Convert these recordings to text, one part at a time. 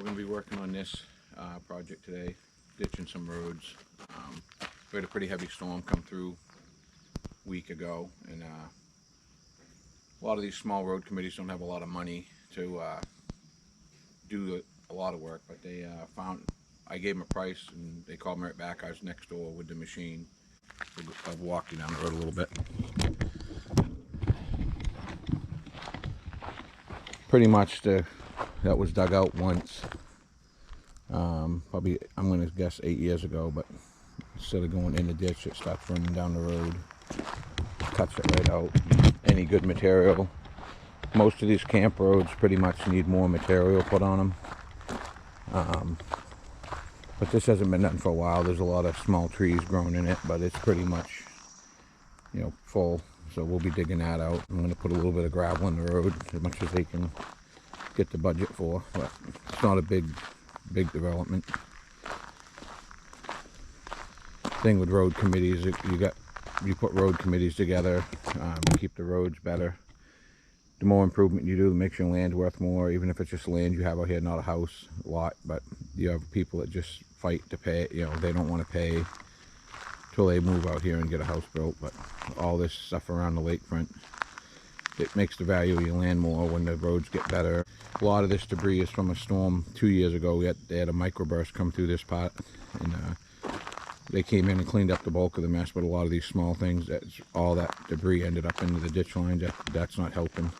We're going to be working on this project today, ditching some roads. We had a pretty heavy storm come through a week ago, and a lot of these small road committees don't have a lot of money to do a lot of work, but they I gave them a price and they called me right back. I was next door with the machine. I've walked you down the road a little bit. Pretty much that was dug out once, probably I'm going to guess 8 years ago, but instead of going in the ditch, it starts running down the road, cuts it right out. Any good material. Most of these camp roads pretty much need more material put on them, but this hasn't been done for a while. There's a lot of small trees growing in it, but it's pretty much, you know, full. So we'll be digging that out. I'm going to put a little bit of gravel in the road, as much as they can get the budget for, but it's not a big development. Thing with road committees, you put road committees together, keep the roads better. The more improvement you do, it makes your land worth more, even if it's just land you have out here, not a house, a lot. But you have people that just fight to pay, you know, they don't want to pay till they move out here and get a house built. But all this stuff around the lakefront, it makes the value of your land more when the roads get better. A lot of this debris is from a storm 2 years ago. They had a microburst come through this part, and they came in and cleaned up the bulk of the mess. But a lot of these small things, all that debris ended up into the ditch lines. That's not helping.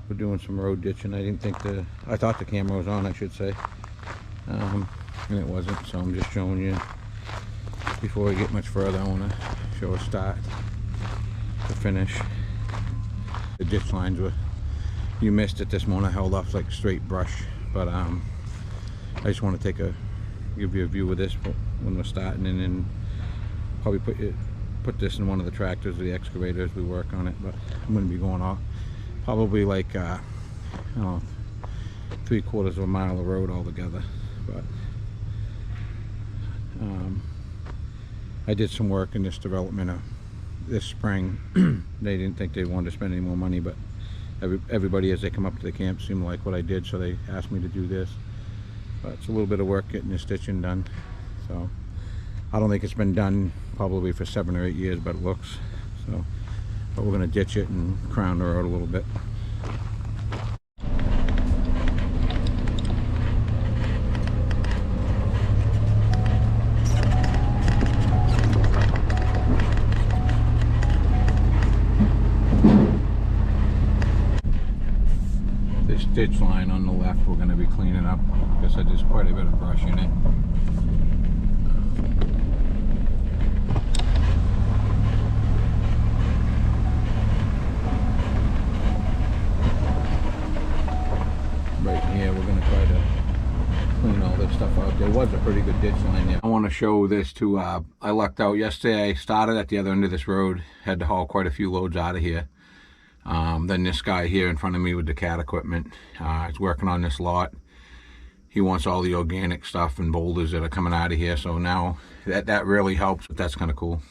We're doing some road ditching. I thought the camera was on, I should say, and it wasn't, so I'm just showing you. Before we get much further, I want to show a start to finish. The ditch lines you missed it this morning. I held off like straight brush, but I just want to give you a view of this when we're starting, and then probably put this in one of the tractors or the excavators we work on it. But I'm going to be going off probably like I don't know, 3/4 of a mile of road altogether. But I did some work in this development this spring. They didn't think they wanted to spend any more money, but everybody as they come up to the camp seemed to like what I did, so they asked me to do this. But it's a little bit of work getting this ditching done. So I don't think it's been done probably for 7 or 8 years, but it looks so. But we're going to ditch it and crown the road a little bit. This ditch line on the left we're going to be cleaning up because there's quite a bit of brush in it. Right here we're going to try to clean all this stuff out. There was a pretty good ditch line there. I want to show this too. I lucked out yesterday. I started at the other end of this road, had to haul quite a few loads out of here. Then this guy here in front of me with the cat equipment is working on this lot. He wants all the organic stuff and boulders that are coming out of here, so now that really helps. But that's kind of cool.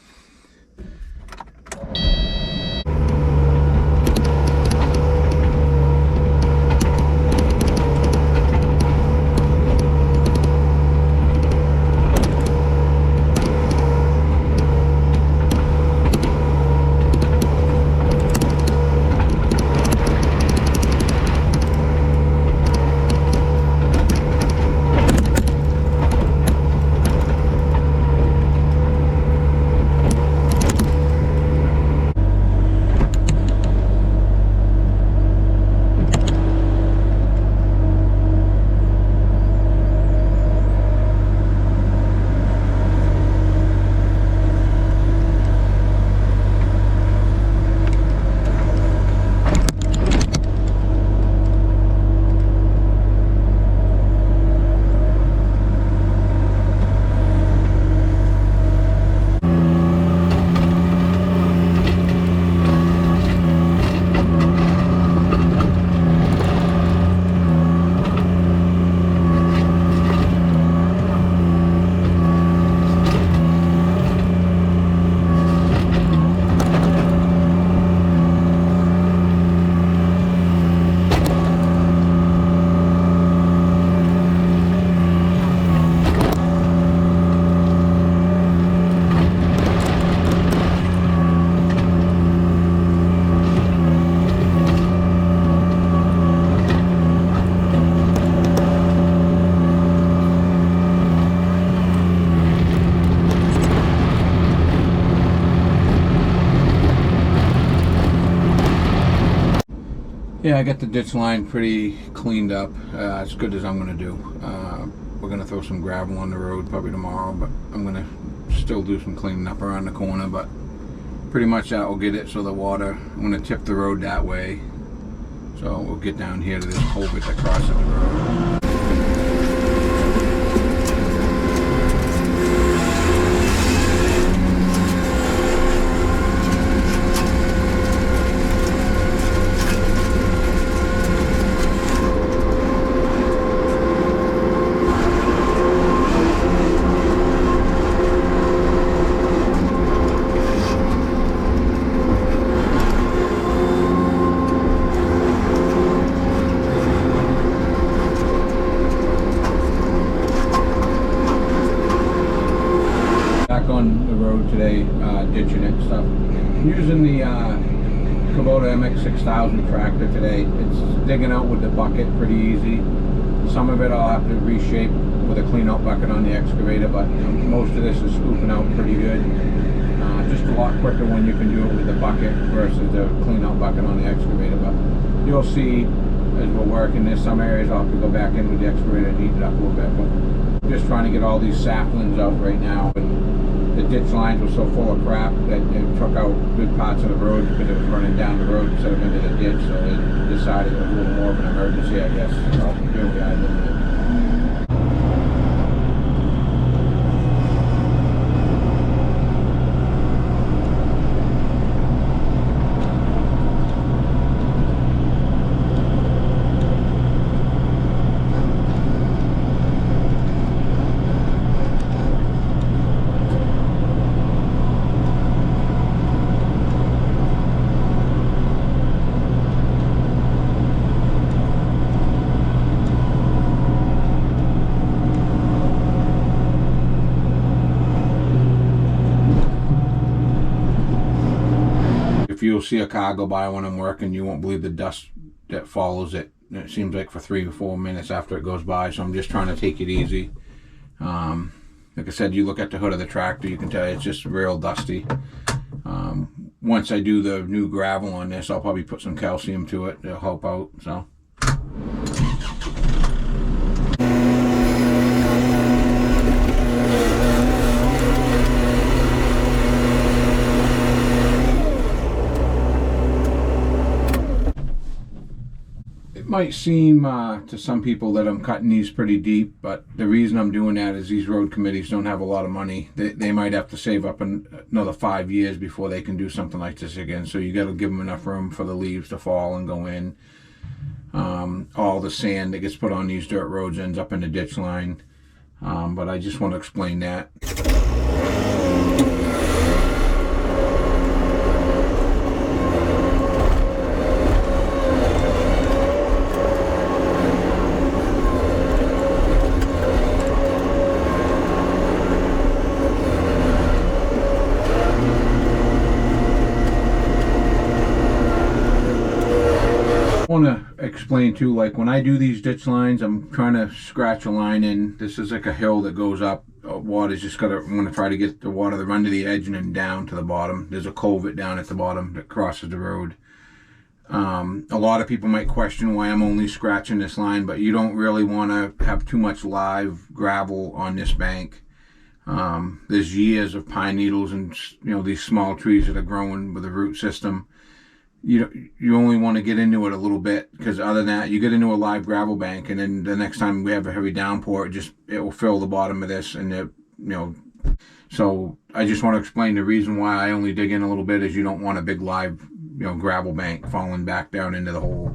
Yeah, I got the ditch line pretty cleaned up, as good as I'm going to do. We're going to throw some gravel on the road probably tomorrow, but I'm going to still do some cleaning up around the corner, but pretty much that will get it so the water, I'm going to tip the road that way. So we'll get down here to this culvert that crosses the road. On the road today, ditching it and stuff. Using the Kubota MX6000 tractor today. It's digging out with the bucket pretty easy. Some of it I'll have to reshape with a clean out bucket on the excavator, but most of this is scooping out pretty good. Just a lot quicker when you can do it with the bucket versus the clean out bucket on the excavator. But you'll see as we're working this, some areas I'll have to go back in with the excavator and heat it up a little bit. But just trying to get all these saplings out right now. And the ditch lines were so full of crap that it took out good parts of the road because it was running down the road instead of into the ditch, so they decided it was a little more of an emergency, I guess. So here we are doing it. You'll see a car go by when I'm working, you won't believe the dust that follows it. It seems like for 3 or 4 minutes after it goes by, so I'm just trying to take it easy. Like I said, you look at the hood of the tractor, you can tell it's just real dusty. Once I do the new gravel on this, I'll probably put some calcium to it to help out. So might seem to some people that I'm cutting these pretty deep, but the reason I'm doing that is these road committees don't have a lot of money. They might have to save up another 5 years before they can do something like this again, so you got to give them enough room for the leaves to fall and go in. All the sand that gets put on these dirt roads ends up in the ditch line, but I just want to explain that. I want to explain too, like when I do these ditch lines, I'm trying to scratch a line in. This is like a hill that goes up. Water's just gotta, I'm going to try to get the water to run to the edge and then down to the bottom. There's a culvert down at the bottom that crosses the road. A lot of people might question why I'm only scratching this line, but you don't really want to have too much live gravel on this bank. There's years of pine needles and these small trees that are growing with a root system. You only want to get into it a little bit, because other than that, you get into a live gravel bank, and then the next time we have a heavy downpour, it will fill the bottom of this, and so I just want to explain the reason why I only dig in a little bit is you don't want a big live gravel bank falling back down into the hole.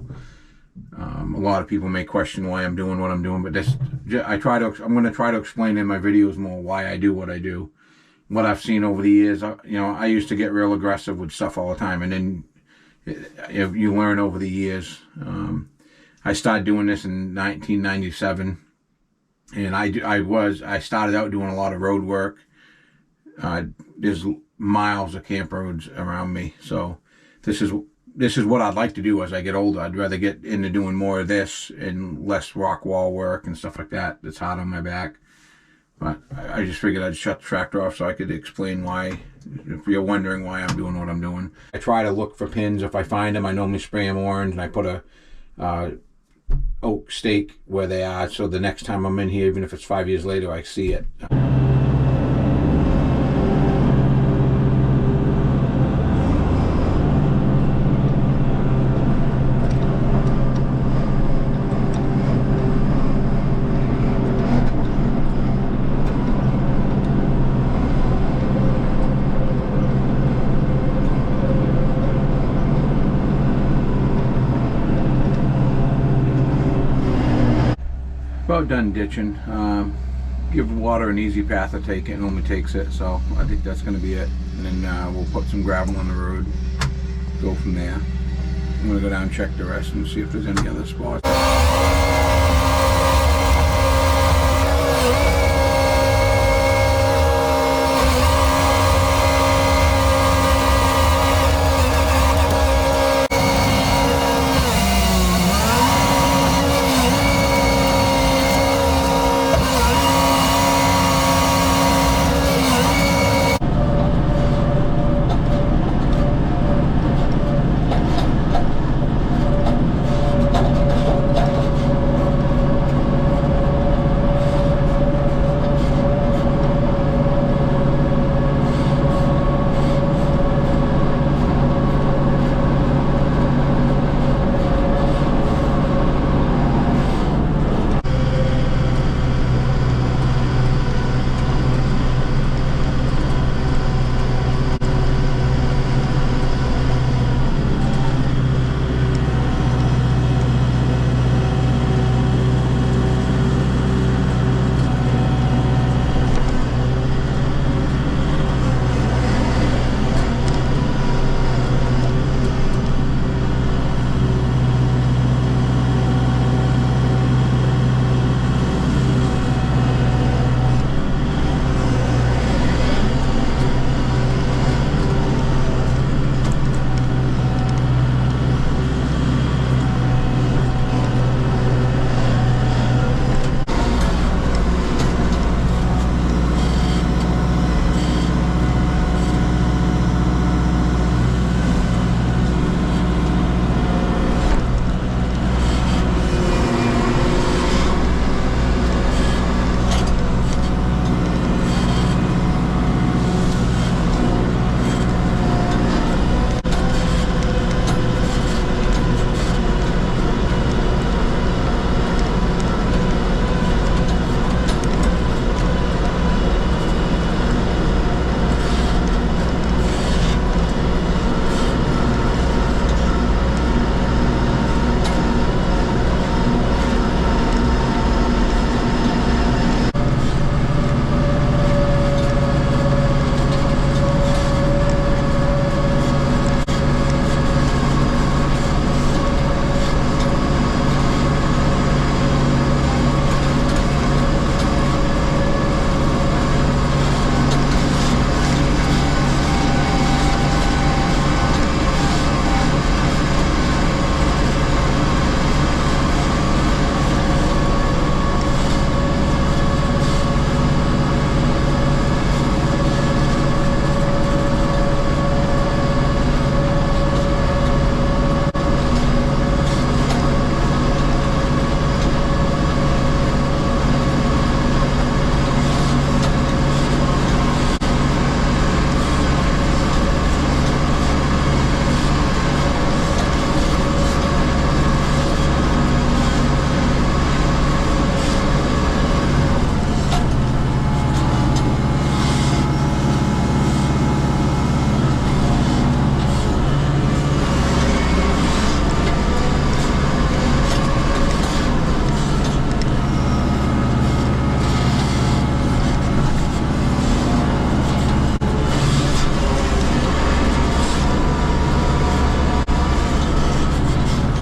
A lot of people may question why I'm doing what I'm doing, but I'm going to try to explain in my videos more why I do what I do. What I've seen over the years, I used to get real aggressive with stuff all the time, and then you learn over the years. I started doing this in 1997, and I started out doing a lot of road work. There's miles of camp roads around me, so this is what I'd like to do as I get older. I'd rather get into doing more of this and less rock wall work and stuff like that. That's hard on my back. But I just figured I'd shut the tractor off so I could explain why, if you're wondering why I'm doing what I'm doing. I try to look for pins. If I find them, I normally spray them orange, and I put a oak stake where they are, so the next time I'm in here, even if it's 5 years later, I see it. About done ditching. Give water an easy path to take it, and only takes it, so I think that's going to be it. And then we'll put some gravel on the road, go from there. I'm going to go down and check the rest and see if there's any other spots.